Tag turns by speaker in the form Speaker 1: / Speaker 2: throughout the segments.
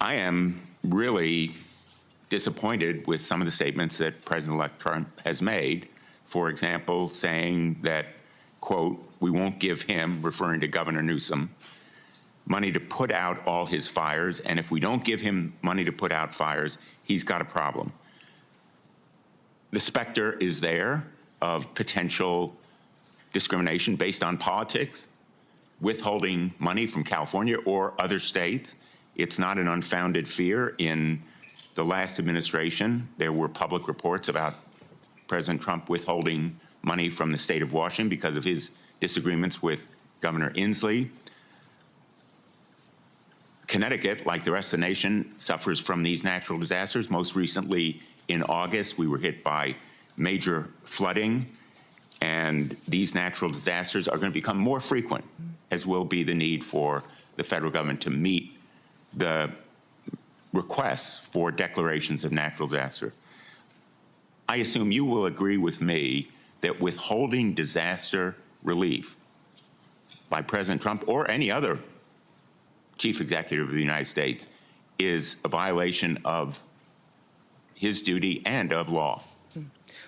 Speaker 1: I am really disappointed with some of the statements that President-elect Trump has made. For example, saying that, quote, we won't give him, referring to Governor Newsom, money to put out all his fires, and if we don't give him money to put out fires, he's got a problem. The specter is there of potential discrimination based on politics, withholding money from California or other states. It's not an unfounded fear. In the last administration, there were public reports about President Trump withholding money from the state of Washington because of his disagreements with Governor Inslee. Connecticut, like the rest of the nation, suffers from these natural disasters. Most recently, in August, we were hit by major flooding, and these natural disasters are going to become more frequent, as will be the need for the federal government to meet the requests for declarations of natural disaster. I assume you will agree with me that withholding disaster relief by President Trump or any other chief executive of the United States is a violation of his duty and of law.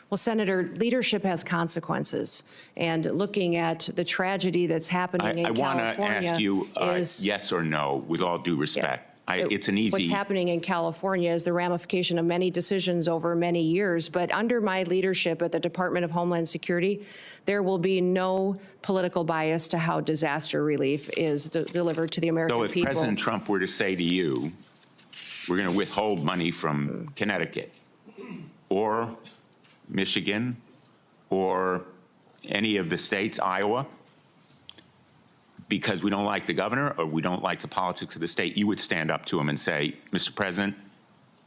Speaker 2: Well, Senator, leadership has consequences, and looking at the tragedy that's happening in California,
Speaker 1: I want to ask you yes or no, with all due respect. It's an easy.
Speaker 2: What's happening in California is the ramification of many decisions over many years. But under my leadership at the Department of Homeland Security, there will be no political bias to how disaster relief is delivered to the American people.
Speaker 1: So if President Trump were to say to you, we're going to withhold money from Connecticut or Michigan or any of the states, Iowa, because we don't like the governor or we don't like the politics of the state, you would stand up to him and say, Mr. President,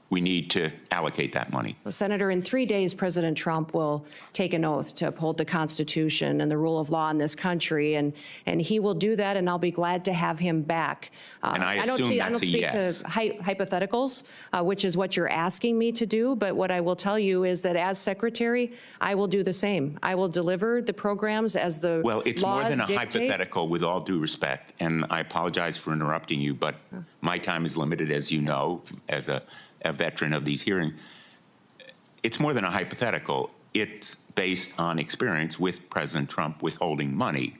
Speaker 1: we need to allocate that money.
Speaker 2: Well, Senator, in 3 days, President Trump will take an oath to uphold the Constitution and the rule of law in this country, and he will do that, and I'll be glad to have him back.
Speaker 1: And I don't speak
Speaker 2: to hypotheticals, which is what you're asking me to do, but what I will tell you is that as Secretary, I will do the same. I will deliver the programs as the laws dictate.
Speaker 1: Well, it's more than a hypothetical, with all due respect, and I apologize for interrupting you, but my time is limited, as you know, as a veteran of these hearings. It's more than a hypothetical. It's based on experience with President Trump withholding money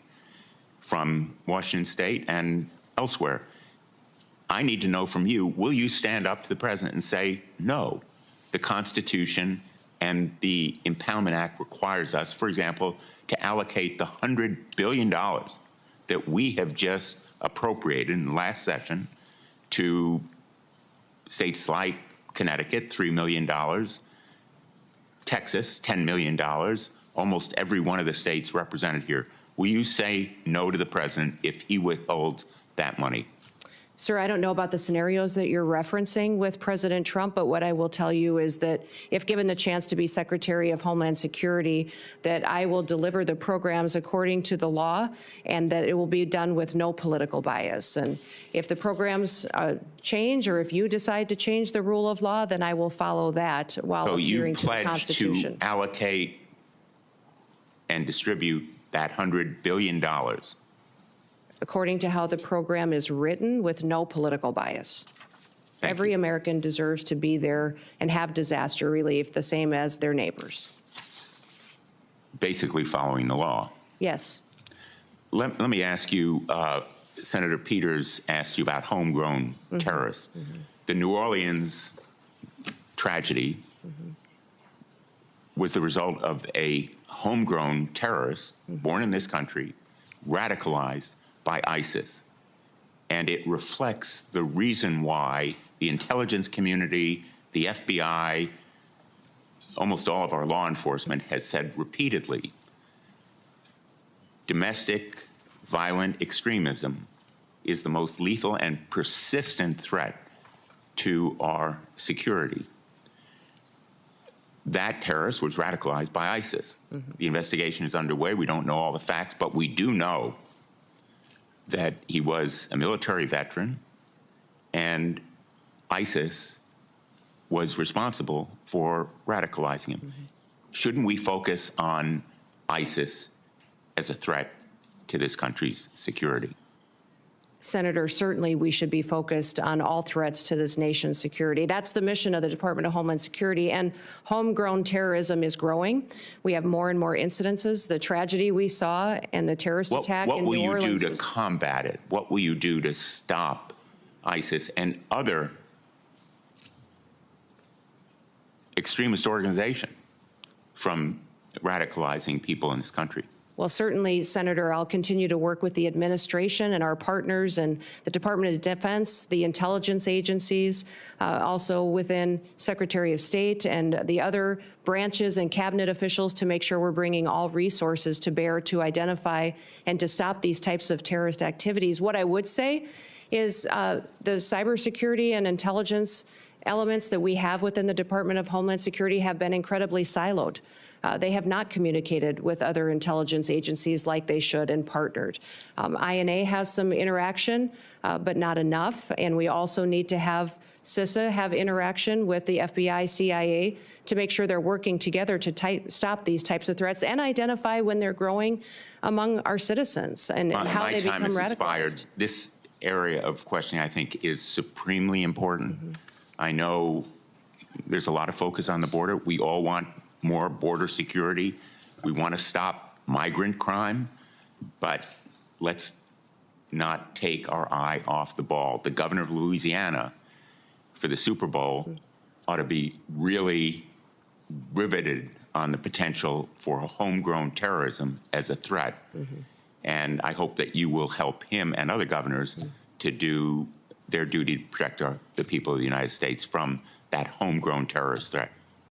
Speaker 1: from Washington State and elsewhere. I need to know from you, will you stand up to the president and say, no, the Constitution and the Impoundment Act requires us, for example, to allocate the $100 billion that we have just appropriated in the last session to states like Connecticut, $3 million, Texas, $10 million, almost every one of the states represented here. Will you say no to the president if he withholds that money?
Speaker 2: Sir, I don't know about the scenarios that you're referencing with President Trump, but what I will tell you is that if given the chance to be Secretary of Homeland Security, that I will deliver the programs according to the law and that it will be done with no political bias. And if the programs change, or if you decide to change the rule of law, then I will follow that while adhering to the Constitution.
Speaker 1: So you pledge to allocate and distribute that $100 billion
Speaker 2: according to how the program is written, with no political bias. Every American deserves to be there and have disaster relief the same as their neighbors.
Speaker 1: Basically following the law.
Speaker 2: Yes.
Speaker 1: Let me ask you, Senator Peters asked you about homegrown terrorists. The New Orleans tragedy was the result of a homegrown terrorist born in this country, radicalized by ISIS. And it reflects the reason why the intelligence community, the FBI, almost all of our law enforcement has said repeatedly, domestic violent extremism is the most lethal and persistent threat to our security. That terrorist was radicalized by ISIS. The investigation is underway. We don't know all the facts, but we do know that he was a military veteran, and ISIS was responsible for radicalizing him. Shouldn't we focus on ISIS as a threat to this country's security?
Speaker 2: Senator, certainly we should be focused on all threats to this nation's security. That's the mission of the Department of Homeland Security, and homegrown terrorism is growing. We have more and more incidences. The tragedy we saw and the terrorist attack in New Orleans.
Speaker 1: What will you do to combat it? What will you do to stop ISIS and other extremist organizations from radicalizing people in this country?
Speaker 2: Well, certainly, Senator, I'll continue to work with the administration and our partners and the Department of Defense, the intelligence agencies, also within Secretary of State and the other branches and cabinet officials to make sure we're bringing all resources to bear to identify and to stop these types of terrorist activities. What I would say is the cybersecurity and intelligence elements that we have within the Department of Homeland Security have been incredibly siloed. They have not communicated with other intelligence agencies like they should and partnered. INA has some interaction, but not enough. And we also need to have CISA have interaction with the FBI, CIA to make sure they're working together to stop these types of threats and identify when they're growing among our citizens and how they become radicalized.
Speaker 1: This area of questioning, I think, is supremely important. Mm-hmm. I know there's a lot of focus on the border. We all want more border security. We want to stop migrant crime, but let's not take our eye off the ball. The governor of Louisiana for the Super Bowl ought to be really riveted on the potential for homegrown terrorism as a threat. Mm-hmm. And I hope that you will help him and other governors to do their duty to protect the people of the United States from that homegrown terrorist threat.